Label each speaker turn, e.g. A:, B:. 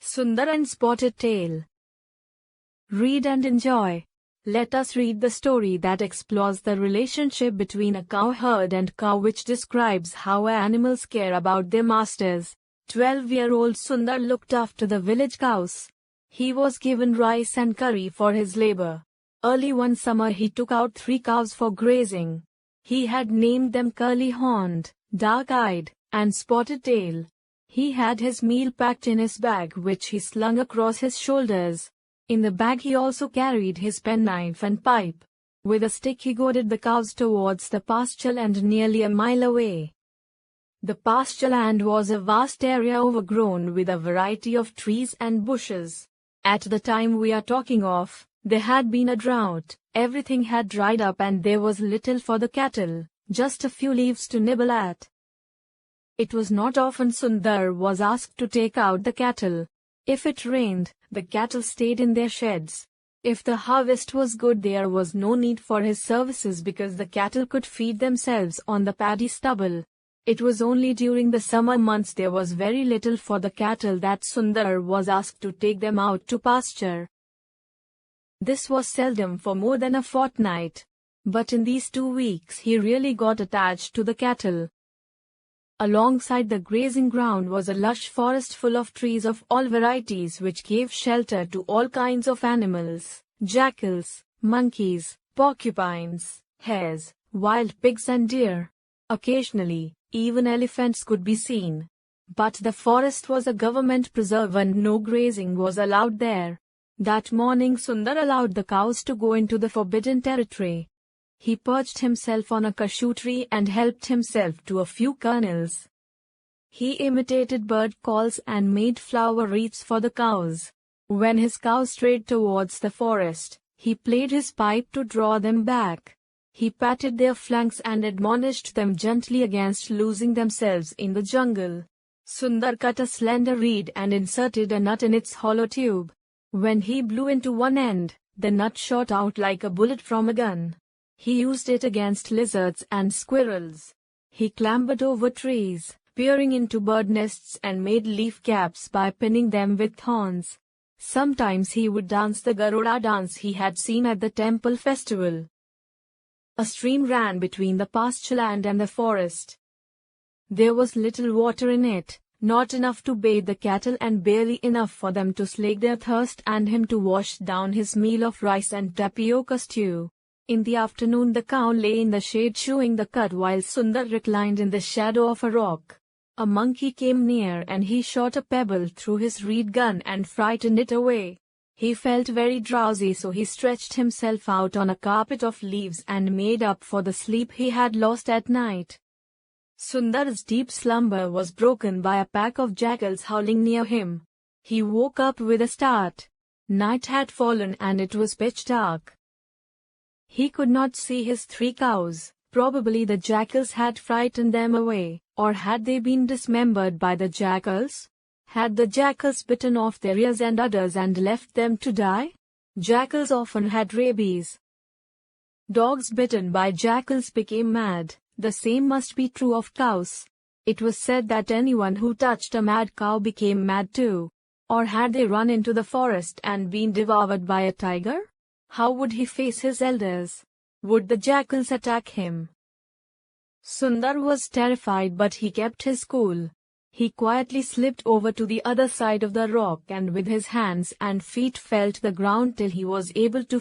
A: Sundar and Spotted Tail. Read and enjoy. Let us read the story that explores the relationship between a cow herd and cow, which describes how animals care about their masters. 12-year-old Sundar looked after the village cows. He was given rice and curry for his labor. Early one summer he took out 3 cows for grazing. He had named them Curly-horned, Dark-eyed, and Spotted Tail. He had his meal packed in his bag, which he slung across his shoulders. In the bag he also carried his penknife and pipe. With a stick he goaded the cows towards the pasture land nearly a mile away. The pasture land was a vast area overgrown with a variety of trees and bushes. At the time we are talking of, there had been a drought, everything had dried up and there was little for the cattle, just a few leaves to nibble at. It was not often Sundar was asked to take out the cattle. If it rained, the cattle stayed in their sheds. If the harvest was good, there was no need for his services because the cattle could feed themselves on the paddy stubble. It was only during the summer months there was very little for the cattle that Sundar was asked to take them out to pasture. This was seldom for more than a fortnight. But in these 2 weeks he really got attached to the cattle. Alongside the grazing ground was a lush forest full of trees of all varieties which gave shelter to all kinds of animals: jackals, monkeys, porcupines, hares, wild pigs and deer. Occasionally, even elephants could be seen. But the forest was a government preserve and no grazing was allowed there. That morning Sundar allowed the cows to go into the forbidden territory. He perched himself on a cashew tree and helped himself to a few kernels. He imitated bird calls and made flower wreaths for the cows. When his cows strayed towards the forest, he played his pipe to draw them back. He patted their flanks and admonished them gently against losing themselves in the jungle. Sundar cut a slender reed and inserted a nut in its hollow tube. When he blew into one end, the nut shot out like a bullet from a gun. He used it against lizards and squirrels. He clambered over trees, peering into bird nests and made leaf caps by pinning them with thorns. Sometimes he would dance the Garuda dance he had seen at the temple festival. A stream ran between the pasture land and the forest. There was little water in it, not enough to bathe the cattle and barely enough for them to slake their thirst and him to wash down his meal of rice and tapioca stew. In the afternoon the cow lay in the shade chewing the cud while Sundar reclined in the shadow of a rock. A monkey came near and he shot a pebble through his reed gun and frightened it away. He felt very drowsy, so he stretched himself out on a carpet of leaves and made up for the sleep he had lost at night. Sundar's deep slumber was broken by a pack of jackals howling near him. He woke up with a start. Night had fallen and it was pitch dark. He could not see his 3 cows. Probably the jackals had frightened them away, or had they been dismembered by the jackals? Had the jackals bitten off their ears and udders and left them to die? Jackals often had rabies. Dogs bitten by jackals became mad. The same must be true of cows. It was said that anyone who touched a mad cow became mad too. Or had they run into the forest and been devoured by a tiger? How would he face his elders? Would the jackals attack him? Sundar was terrified, but he kept his cool. He quietly slipped over to the other side of the rock and with his hands and feet felt the ground till he was able to